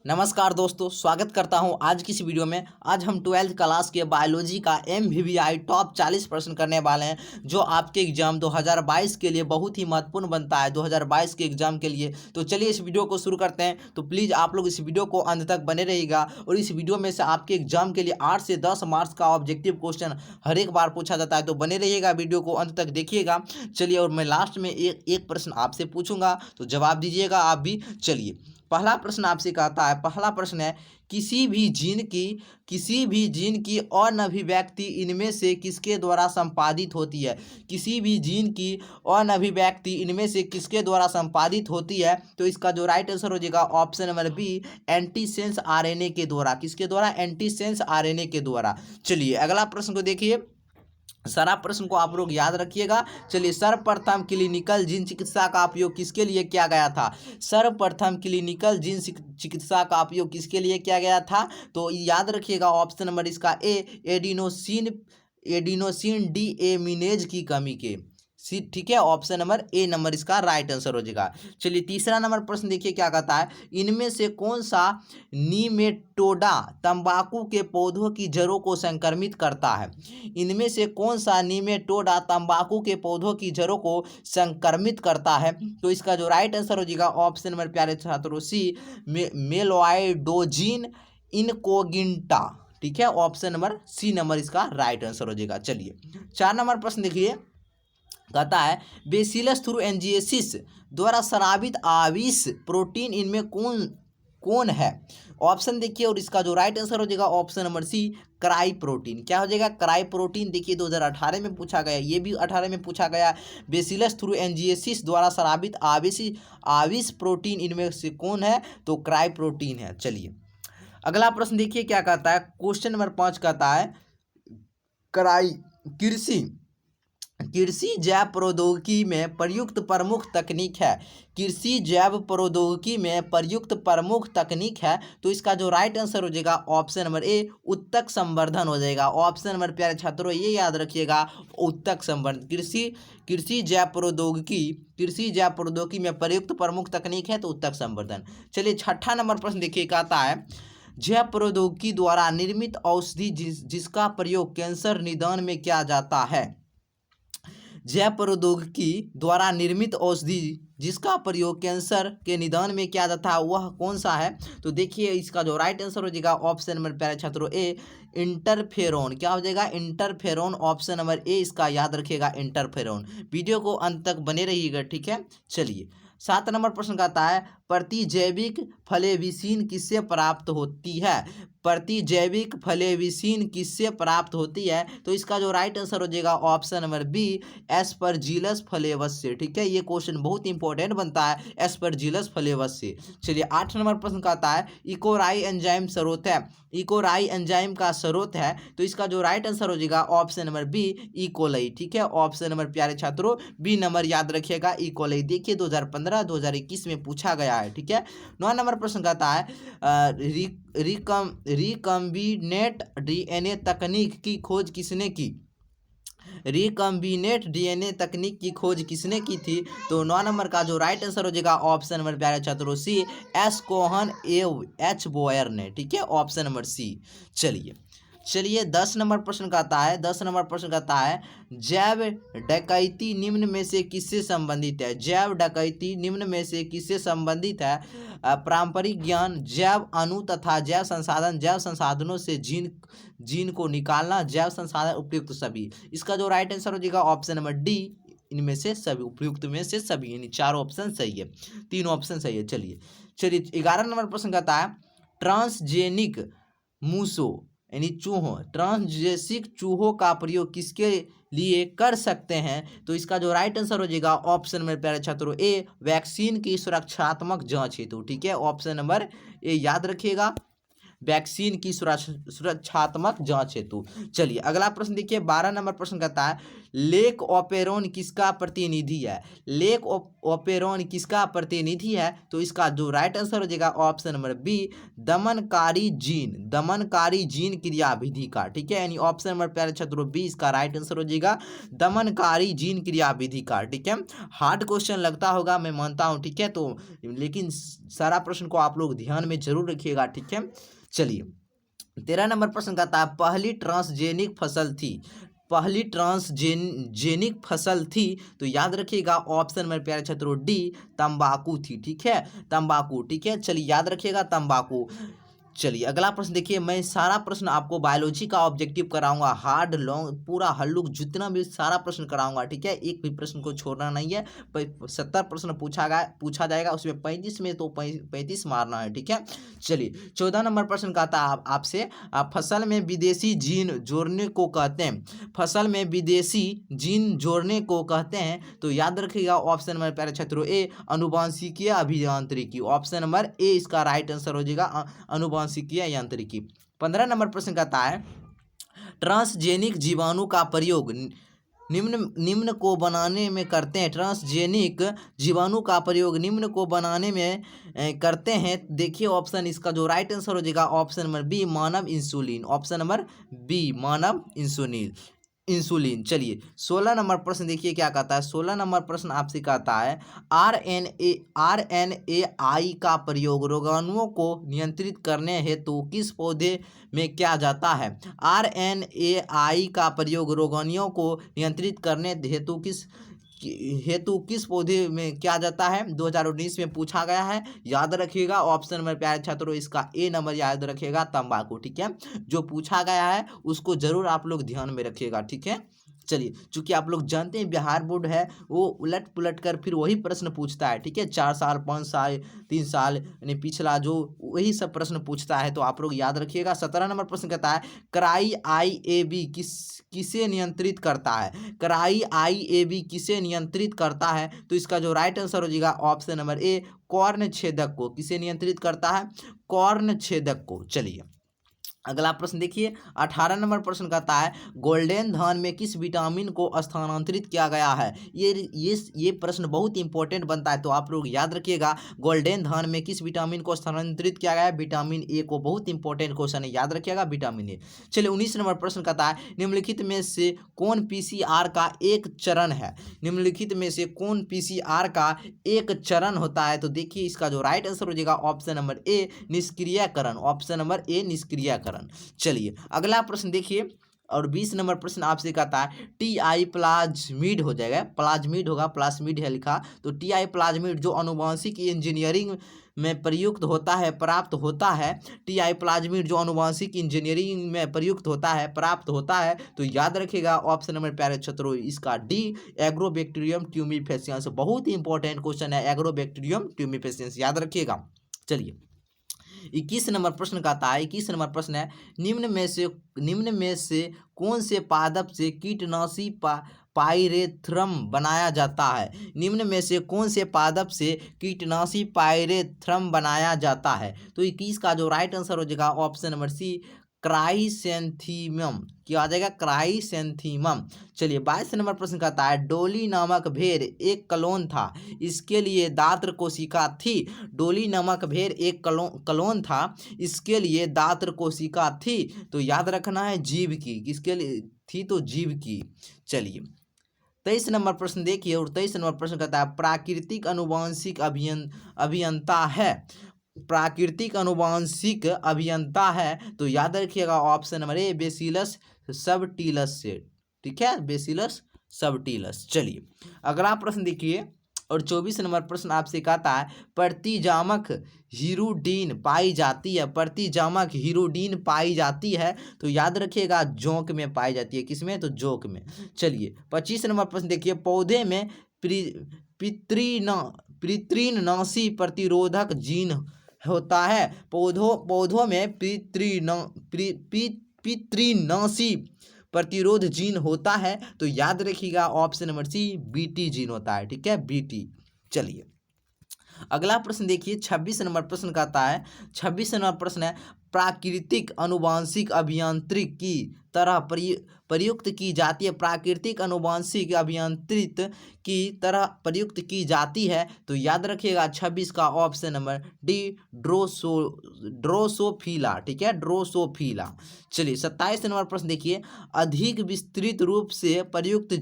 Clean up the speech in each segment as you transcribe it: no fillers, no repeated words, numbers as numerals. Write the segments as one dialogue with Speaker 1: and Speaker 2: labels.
Speaker 1: नमस्कार दोस्तों, स्वागत करता हूं आज की इस वीडियो में। आज हम 12th क्लास के बायोलॉजी का MVVI टॉप 40 प्रश्न करने वाले हैं, जो आपके एग्जाम 2022 के लिए बहुत ही महत्वपूर्ण बनता है 2022 के एग्जाम के लिए। तो चलिए इस वीडियो को शुरू करते हैं। तो प्लीज़ आप लोग इस वीडियो को अंत तक बने रहिएगा और इस वीडियो में से आपके एग्जाम के लिए 8 से 10 मार्क्स का ऑब्जेक्टिव क्वेश्चन हर एक बार पूछा जाता है, तो बने रहिएगा, वीडियो को अंत तक देखिएगा। चलिए, और मैं लास्ट में एक प्रश्न आपसे पूछूंगा, तो जवाब दीजिएगा आप भी। चलिए, पहला प्रश्न आपसे कहता है, पहला प्रश्न है, किसी भी जीन की अनभिव्यक्ति इनमें से किसके द्वारा संपादित होती है? किसी भी जीन की अनभिव्यक्ति इनमें से किसके द्वारा संपादित होती है? तो इसका जो राइट आंसर हो जाएगा option number B, antisense RNA के द्वारा। किसके द्वारा? एंटीसेंस आरएनए के द्वारा। चलिए अगला प्रश्न को देखिए, सारा प्रश्न को आप लोग याद रखिएगा। चलिए, सर्वप्रथम क्लिनिकल जीन चिकित्सा का उपयोग किसके लिए किया गया था? सर्वप्रथम क्लिनिकल जीन चिकित्सा का उपयोग किसके लिए किया गया था? तो याद रखिएगा ऑप्शन नंबर इसका ए, एडिनोसिन डीएमिनेज की कमी के। सी, ठीक है, ऑप्शन नंबर ए नंबर इसका राइट आंसर हो जाएगा। चलिए तीसरा नंबर प्रश्न देखिए क्या कहता है, इनमें से कौन सा नीमेटोडा तंबाकू के पौधों की जड़ों को संक्रमित करता है? इनमें से कौन सा नीमेटोडा तंबाकू के पौधों की जड़ों को संक्रमित करता है? तो इसका जो राइट आंसर हो जाएगा ऑप्शन नंबर प्यारे छात्रों सी, मेलोआइडोजिन इनकोगिंटा। ठीक है, ऑप्शन नंबर सी नंबर इसका राइट आंसर हो जाएगा। चलिए 4 नंबर प्रश्न देखिए, कहता है बेसिलस थ्रूएंजिएसिस द्वारा स्रावित आविष प्रोटीन इनमें कौन है? ऑप्शन देखिए, और इसका जो राइट आंसर हो जाएगा option number C, cry protein. क्या हो जाएगा? Cry protein. देखिए 2018 में पूछा गया, ये भी 18 में पूछा गया। बेसिलस थ्रूएंजिएसिस द्वारा स्रावित आविष प्रोटीन इनमें से कौन है? तो क्राई प्रोटीन है। चलिए अगला प्रश्न देखिए क्या कहता है, क्वेश्चन नंबर 5 कहता है, क्राई कृषि जैव प्रौद्योगिकी में प्रयुक्त प्रमुख तकनीक है। कृषि जैव प्रौद्योगिकी में प्रयुक्त प्रमुख तकनीक है। तो इसका जो राइट आंसर हो जाएगा ऑप्शन नंबर ए, उत्तक संवर्धन हो जाएगा। ऑप्शन नंबर प्यारे छात्रों ये याद रखिएगा, उत्तक संवर्धन। कृषि जैव प्रौद्योगिकी में प्रयुक्त प्रमुख तकनीक है तो उत्तक संवर्धन। चलिए छठा नंबर प्रश्न देखिए, कहता है जैव प्रौद्योगिकी द्वारा निर्मित औषधि जिसका प्रयोग कैंसर निदान में किया जाता है। जैव प्रौद्योगिकी द्वारा निर्मित औषधि जिसका प्रयोग कैंसर के निदान में किया जाता है वह कौन सा है? तो देखिए इसका जो राइट आंसर हो जाएगा ऑप्शन नंबर प्यारे छात्रों ए, इंटरफेरोन। क्या हो जाएगा? इंटरफेरोन। ऑप्शन नंबर ए इसका याद रखिएगा, इंटरफेरोन। वीडियो को अंत तक बने रहिएगा, ठीक है। चलिए 7 नंबर प्रश्न कहता है, प्रतिजैविक फ्लेविसिन किससे प्राप्त होती है? प्रतिजैविक फ्लेविसिन किससे प्राप्त होती है? तो इसका जो राइट आंसर हो जाएगा option number B, aspergillus flavus से। ठीक है, ये क्वेश्चन बहुत इंपॉर्टेंट बनता है, एस्परजिलस फ्लेवस से। चलिए 8 नंबर प्रश्न कहता है, इकोराई एंजाइम स्रोत है। इकोराई एंजाइम का स्रोत है, तो इसका जो राइट आंसर हो जाएगा ऑप्शन नंबर बी, इकोलाई। ठीक है, ऑप्शन नंबर प्यारे छात्रों बी नंबर याद रखिएगा, इकोलाई। देखिए 2015-2021 में पूछा गया है। ठीक है, 9 नंबर प्रश्न कहता है, रिकम्बिनेट डीएनए तकनीक की खोज किसने की? रिकम्बिनेट डीएनए तकनीक की खोज किसने की थी? तो 9 नंबर का जो राइट आंसर हो जाएगा ऑप्शन नंबर प्यारे छात्रों सी, एस कोहन एच बोयर ने। ठीक है, ऑप्शन नंबर सी। चलिए 10 नंबर प्रश्न कहता है, 10 नंबर प्रश्न कहता है, जैव डकैती निम्न में से किससे संबंधित है? जैव डकैती निम्न में से किससे संबंधित है? पारंपरिक ज्ञान, जैव अणु तथा जैव संसाधन, जैव संसाधनों से जीन को निकालना, जैव संसाधन, उपयुक्त सभी। इसका जो राइट आंसर हो जाएगा ऑप्शन नंबर डी, इनमें से सभी, उपयुक्त में से सभी, यानी 4 ऑप्शन सही है, 3 ऑप्शन सही है। चलिए 11 नंबर प्रश्न कहता है, ट्रांसजेनिक मूसो यानी चूहों, ट्रांसजेनिक चूहों का प्रयोग किसके लिए कर सकते हैं? तो इसका जो राइट आंसर हो जाएगा ऑप्शन नंबर प्यारे छात्रों ए, वैक्सीन की सुरक्षात्मक जांच हेतु। ठीक है, ऑप्शन नंबर ए याद रखिएगा। वैक्सीन की सुरक्षात्मक जांच हेतु। चलिए अगला प्रश्न देखिए, 12 नंबर प्रश्न कहता है लेक ओपेरोन किसका प्रतिनिधि है? लेक ओपेरोन किसका प्रतिनिधि है? तो इसका जो राइट आंसर हो जाएगा ऑप्शन नंबर बी, दमनकारी जीन क्रियाविधि का। ठीक है, यानी ऑप्शन नंबर प्यारे छात्रों बी इसका राइट आंसर हो जाएगा, दमनकारी जीन क्रियाविधि का। ठीक है, हार्ड क्वेश्चन लगता होगा, मैं मानता हूं। ठीक है, तो लेकिन सारा प्रश्न को आप लोग ध्यान में जरूर रखिएगा। ठीक है, चलिए 13 नंबर प्रश्न कहता है पहली ट्रांसजेनिक फसल थी। तो याद रखिएगा ऑप्शन में प्यारे छात्रों डी, तंबाकू थी। ठीक है, तंबाकू। ठीक है, चलिए याद रखिएगा तंबाकू। चलिए अगला प्रश्न देखिए, मैं सारा प्रश्न आपको बायोलॉजी का ऑब्जेक्टिव कराऊंगा, हार्ड लॉन्ग पूरा हल्लुक जितना भी सारा प्रश्न कराऊंगा। ठीक है, एक भी प्रश्न को छोड़ना नहीं है। 70 प्रश्न पूछा जाएगा, उसमें 35 में तो 35 मारना है। ठीक है, चलिए 14 नंबर प्रश्न कहता है आपसे फसल में विदेशी जीन जोड़ने को कहते हैं, फसल में विदेशी जीन जोड़ने को कहते हैं। तो याद रखिएगा ऑप्शन नंबर प्यारे छात्रों ए, अनुवांशिकीय अभियांत्रिकी। ऑप्शन नंबर ए इसका राइट आंसर हो जाएगा, अनुवांशिकीय यांत्रिकी। 15 नंबर प्रश्न कहता है ट्रांसजेनिक जीवाणु का प्रयोग निम्न को बनाने में करते हैं। ट्रांसजेनिक जीवाणु का प्रयोग निम्न को बनाने में करते हैं। देखिए ऑप्शन इसका जो राइट आंसर हो जाएगा ऑप्शन नंबर बी, मानव इंसुलिन। ऑप्शन नंबर बी, मानव इंसुलिन। चलिए 16 नंबर प्रश्न देखिए क्या कहता है। 16 नंबर प्रश्न आपसे कहता है आरएनएआई का प्रयोग रोगाणुओं को नियंत्रित करने हेतु किस पौधे में किया जाता है? आरएनएआई का प्रयोग रोगाणुओं को नियंत्रित करने हेतु किस पौधे में किया जाता है? 2019 में पूछा गया है, याद रखिएगा ऑप्शन में प्यारे छात्रों इसका ए नंबर याद रखिएगा, तंबाकू। ठीक है, जो पूछा गया है उसको जरूर आप लोग ध्यान में रखिएगा। ठीक है, चलिए चूंकि आप लोग जानते हैं बिहार बोर्ड है वो उलट पुलट कर फिर वही प्रश्न पूछता है। ठीक है, 4 साल 5 साल 3 साल यानी पिछला जो वही सब प्रश्न पूछता है, तो आप लोग याद रखिएगा। 17 नंबर प्रश्न कहता है क्राई आईएबी किसे नियंत्रित करता है? क्राई आईएबी किसे नियंत्रित करता है? तो इसका जो राइट आंसर हो जाएगा ऑप्शन नंबर ए, कॉर्न छेदक को। किसे नियंत्रित करता है? कॉर्न छेदक को। चलिए अगला प्रश्न देखिए, 18 नंबर प्रश्न कहता है गोल्डन धान में किस विटामिन को स्थानांतरित किया गया है? ये प्रश्न बहुत इंपॉर्टेंट बनता है, तो आप लोग याद रखिएगा गोल्डन धान में किस विटामिन को स्थानांतरित किया गया है? विटामिन ए को। बहुत इंपॉर्टेंट क्वेश्चन है, याद रखिएगा विटामिन ए। चलिए 19 नंबर प्रश्न कहता है निम्नलिखित में से कौन पीसीआर का एक चरण है? निम्नलिखित में से कौन पीसीआर का एक चरण होता है? तो देखिए इसका जो राइट आंसर हो जाएगा ऑप्शन नंबर ए, निष्क्रियकरण। ऑप्शन नंबर ए, निष्क्रियकरण। चलिए अगला प्रश्न देखिए, और 20 नंबर प्रश्न आपसे कहता है टीआई प्लाज्मिड हो जाएगा, प्लाज्मिड होगा, प्लाज्मिड है लिखा, तो टीआई प्लाज्मिड जो आनुवांशिक इंजीनियरिंग में प्रयुक्त होता है, प्राप्त होता है। टीआई प्लाज्मिड जो आनुवांशिक इंजीनियरिंग में प्रयुक्त होता है, प्राप्त होता है। तो याद रखिएगा ऑप्शन नंबर प्यारे छात्रों इसका डी, एग्रोबैक्टीरियम ट्यूमिफेसियंस। बहुत ही इंपॉर्टेंट क्वेश्चन है एग्रोबैक्टीरियम ट्यूमिफेसियंस, याद रखिएगा। चलिए 21 नंबर प्रश्न कहता है, 21 नंबर प्रश्न है निम्न में से कौन से पादप से कीटनाशी पाइरेथ्रम बनाया जाता है? निम्न में से कौन से पादप से कीटनाशी पाइरेथ्रम बनाया जाता है? तो 21 का जो राइट आंसर हो जाएगा ऑप्शन नंबर सी, क्राइसेंथीमम। क्या आ जाएगा? क्राइसेंथीमम। चलिए 22 नंबर प्रश्न कहता है डोली नामक भेड़ एक क्लोन था, इसके लिए दात्र कोशिका थी। डोली नामक भेड़ एक क्लोन था, इसके लिए दात्र कोशिका थी। तो याद रखना है जीव की, किसके लिए थी? तो जीव की। चलिए 23 नंबर प्रश्न देखिए, और 23 नंबर प्रश्न कहता है प्राकृतिक अनुवांशिक अभियंता है। प्राकृतिक अनुवांशिक अभियंता है, तो याद रखिएगा ऑप्शन नंबर ए, बेसिलस सबटिलस से। ठीक है, बेसिलस सबटिलस। चलिए अगला प्रश्न देखिए, और 24 नंबर प्रश्न आपसे कहता है प्रतिजामक हीरोडीन पाई जाती है। प्रतिजामक हीरोडीन पाई जाती है, तो याद रखिएगा जोंक में पाई जाती है। किसमें? तो जोंक में। चलिए 25 नंबर प्रश्न देखिए, पौधे में पितृनाशी प्रतिरोधक जीन होता है। पौधों में पितृनाशी प्रतिरोध जीन होता है, तो याद रखिएगा option number C, BT gene होता है। ठीक है, बीटी। चलिए अगला प्रश्न देखिए 26 नंबर प्रश्न का आता है। 26 नंबर प्रश्न है प्राकृतिक अनुवांशिक अभियांत्रिक की तरह प्रयुक्त की जाती है। प्राकृतिक अनुवांशिक अभियांत्रिक की तरह प्रयुक्त की जाती है। तो याद रखिएगा 26 का ऑप्शन नंबर डी ड्रोसोफिला। ठीक है, ड्रोसोफिला। चलिए 27 नंबर प्रश्न देखिए अधिक विस्तृत रूप से प्रयुक्त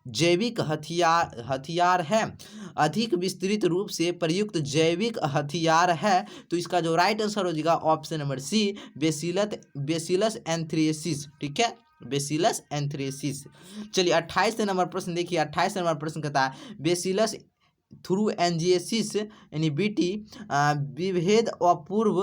Speaker 1: जैविक हथियार है। अधिक विस्तृत रूप से प्रयुक्त जैविक हथियार है। तो इसका जो राइट आंसर हो जाएगा option number C bacillus anthracis. ठीक है, बेसिलस एंथ्रेसिस। चलिए 28 नंबर प्रश्न देखिए। 28 नंबर प्रश्न कहता है बेसिलस थ्रू एंजियोसिस यानी बीटी विभेद अपूर्व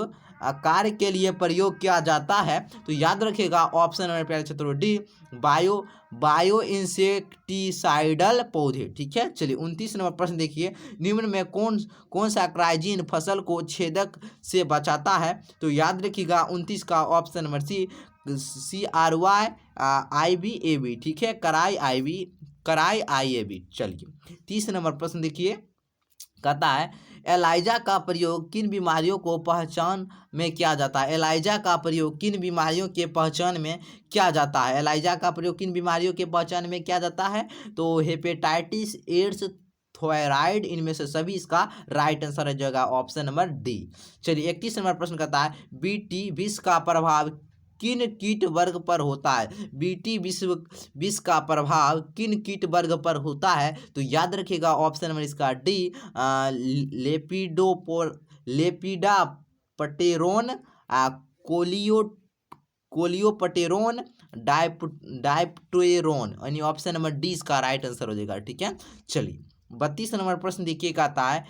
Speaker 1: कार्य के लिए प्रयोग किया जाता है। तो याद रखिएगा ऑप्शन नंबर प्यारे छात्रों डी बायो इंसेक्टिसाइडल पौधे। ठीक है, चलिए 29 नंबर प्रश्न देखिए निम्न में कौन सा क्राइजीन फसल को छेदक से बचाता है। तो याद रखिएगा 29 का ऑप्शन नंबर सी CRY-IBAB। ठीक है, कराई IAB। चलिए 30 नंबर प्रश्न देखिए कहता है एलाइजा का प्रयोग किन बीमारियों को पहचान में किया जाता है। एलाइजा का प्रयोग किन बीमारियों के पहचान में किया जाता है। एलाइजा का प्रयोग किन बीमारियों के पहचान में किया जाता है। तो हेपेटाइटिस, एड्स, थायराइड, इनमें से सभी इसका राइट आंसर है जगह ऑप्शन नंबर डी। चलिए 31 नंबर प्रश्न कहता है बीटी विष का प्रभाव किन कीट वर्ग पर होता है। बीटी विष का प्रभाव किन कीट वर्ग पर होता है। तो याद रखिएगा ऑप्शन नंबर इसका डी लेपिडाप्टेरोन, कोलियोपटेरोन, डायप्टेरोन यानी ऑप्शन नंबर डी इसका राइट आंसर हो जाएगा। ठीक है, चलिए 32 नंबर प्रश्न देखिए कहता है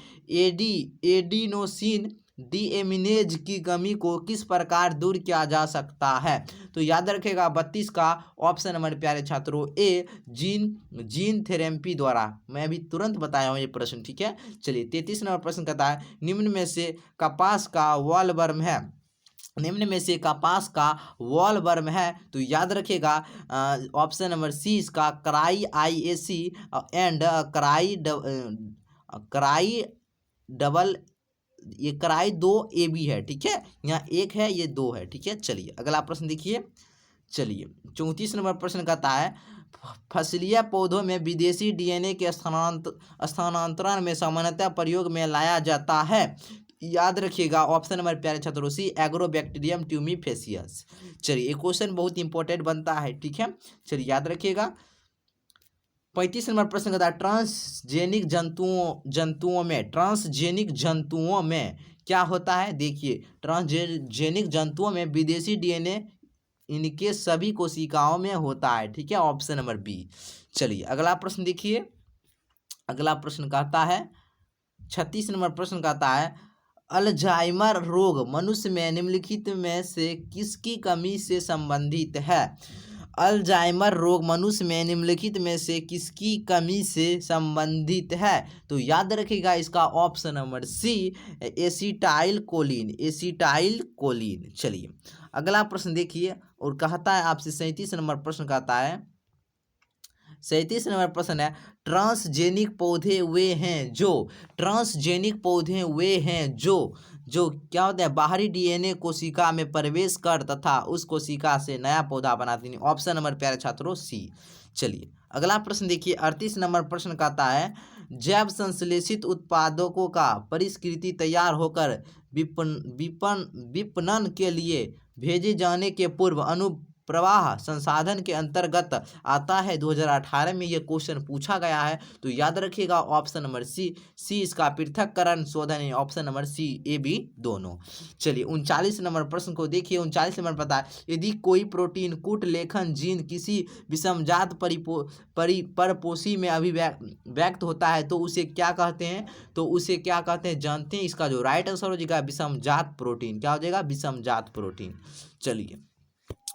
Speaker 1: एडिनोसिन डीएमिनेज की कमी को किस प्रकार दूर किया जा सकता है। तो याद रखेगा 32 का ऑप्शन नंबर प्यारे छात्रों ए जीन थेरेपी द्वारा। मैं अभी तुरंत बताया हूँ ये प्रश्न। ठीक है, चलिए 33 नंबर प्रश्न कहता है निम्न में से कपास का वॉलवर्म है। निम्न में से कपास का वॉलवर्म है। तो याद रखिएगा ऑप्शन नंबर सी इसका कराई IAC एंड कराई डबल, ये कराई 2AB है। ठीक है, यहाँ 1 है, ये 2 है। ठीक है, चलिए अगला प्रश्न देखिए। चलिए 34 नंबर प्रश्न कहता है फसलीय पौधों में विदेशी DNA के स्थानांतरण में सामान्यतः प्रयोग में लाया जाता है। याद रखिएगा ऑप्शन नंबर प्यारे छात्रों सी एग्रोबैक्टीरियम ट्यूमीफेसियस। चलिए एक क्वेश्चन बहुत इंपॉर्टेंट बनता है। ठीक है, चलिए याद रखिएगा 35 नंबर प्रश्न कहता है ट्रांसजेनिक जंतुओं में क्या होता है। देखिए ट्रांसजेनिक जंतुओं में विदेशी DNA इनके सभी कोशिकाओं में होता है। ठीक है, ऑप्शन नंबर बी। चलिए अगला प्रश्न देखिए। अगला प्रश्न कहता है 36 नंबर प्रश्न कहता है अल्जाइमर रोग मनुष्य में निम्नलिखित में से किसकी कमी से संबंधित है। अल्जाइमर रोग मनुष्य में निम्नलिखित में से किसकी कमी से संबंधित है। तो याद रखिएगा इसका option number C acetylcholine. चलिए अगला प्रश्न देखिए और कहता है आपसे 37 नंबर प्रश्न कहता है 37 नंबर प्रश्न है ट्रांसजेनिक पौधे वे हैं जो क्या होता है बाहरी DNA कोशिका में प्रवेश कर तथा उस कोशिका से नया पौधा बनाते हैं। ऑप्शन नंबर प्यारे छात्रों सी। चलिए अगला प्रश्न देखिए 38 नंबर प्रश्न कहता है जैव संश्लेषित उत्पादों का परिष्कृति तैयार होकर विपणन के लिए भेजे जाने के पूर्व अनुप्रवाह संसाधन के अंतर्गत आता है। 2018 में ये क्वेश्चन पूछा गया है। तो याद रखिएगा ऑप्शन नंबर सी इसका पृथक्करण शोधन, option number C A B दोनों। चलिए 39 नंबर प्रश्न को देखिए। 39 नंबर पता है यदि कोई प्रोटीन कूट लेखन जीन किसी विषमजात परपोषी में अभिव्यक्त होता है तो उसे क्या कहते हैं। जानते हैं। इसका जो राइट आंसर हो जाएगा विषमजात प्रोटीन। क्या हो जाएगा विषमजात प्रोटीन। चलिए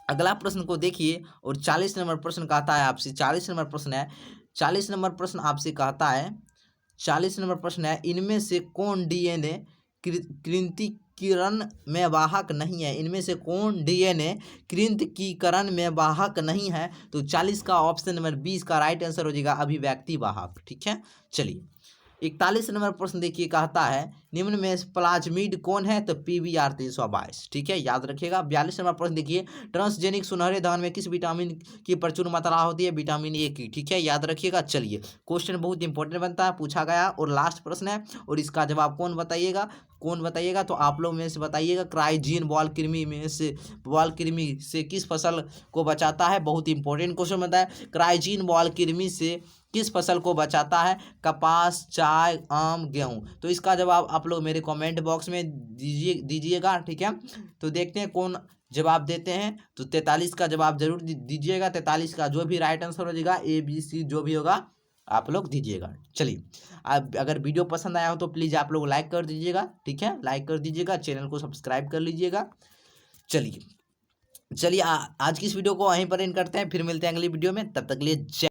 Speaker 1: अगला प्रश्न को देखिए और 40 नंबर प्रश्न कहता है आपसे 40 नंबर प्रश्न है 40 नंबर प्रश्न आपसे कहता है 40 नंबर प्रश्न है इनमें से कौन DNA कृंतकीकरण में वाहक नहीं है। इनमें से कौन DNA कृंतकीकरण में वाहक नहीं है। तो 40 का ऑप्शन नंबर 20 का राइट आंसर हो जाएगा अभिव्यक्ति वाहक। ठीक है, चलिए 41 नंबर प्रश्न देखिए, कहता है निम्न में प्लाज्मिड कौन है? तो PBR 322, ठीक है, याद रखिएगा। 42 नंबर प्रश्न देखिए, ट्रांसजेनिक सुनहरे धान में किस विटामिन की प्रचुर मात्रा होती है? विटामिन ए की, ठीक है, याद रखिएगा। चलिए, क्वेश्चन बहुत इंपॉर्टेंट बनता है, पूछा गया और लास्ट प्रश्न है, और इसका जवाब कौन बताइएगा? तो आप लोग में से बताइएगा। क्राइजीन बॉल कृमि से किस फसल को बचाता है? बहुत इंपॉर्टेंट क्वेश्चन बनता है। क्राइजीन बॉल कृमि से किस फसल को बचाता है? कपास, चाय, आम, गेहूं। तो इसका जवाब आप लोग मेरे कमेंट बॉक्स में दीजिएगा, ठीक है। तो देखते हैं कौन जवाब देते हैं। तो 43 का जवाब जरूर दीजिएगा। 43 का जो भी राइट आंसर हो जाएगा, ABC जो भी होगा आप लोग दीजिएगा। चलिए, अब अगर वीडियो पसंद आया हो तो प्लीज़ आप लोग लाइक कर दीजिएगा, ठीक है, लाइक कर दीजिएगा, चैनल को सब्सक्राइब कर लीजिएगा। चलिए आज की इस वीडियो को वहीं पर एंड करते हैं, फिर मिलते हैं अगली वीडियो में, तब तक के लिए जय।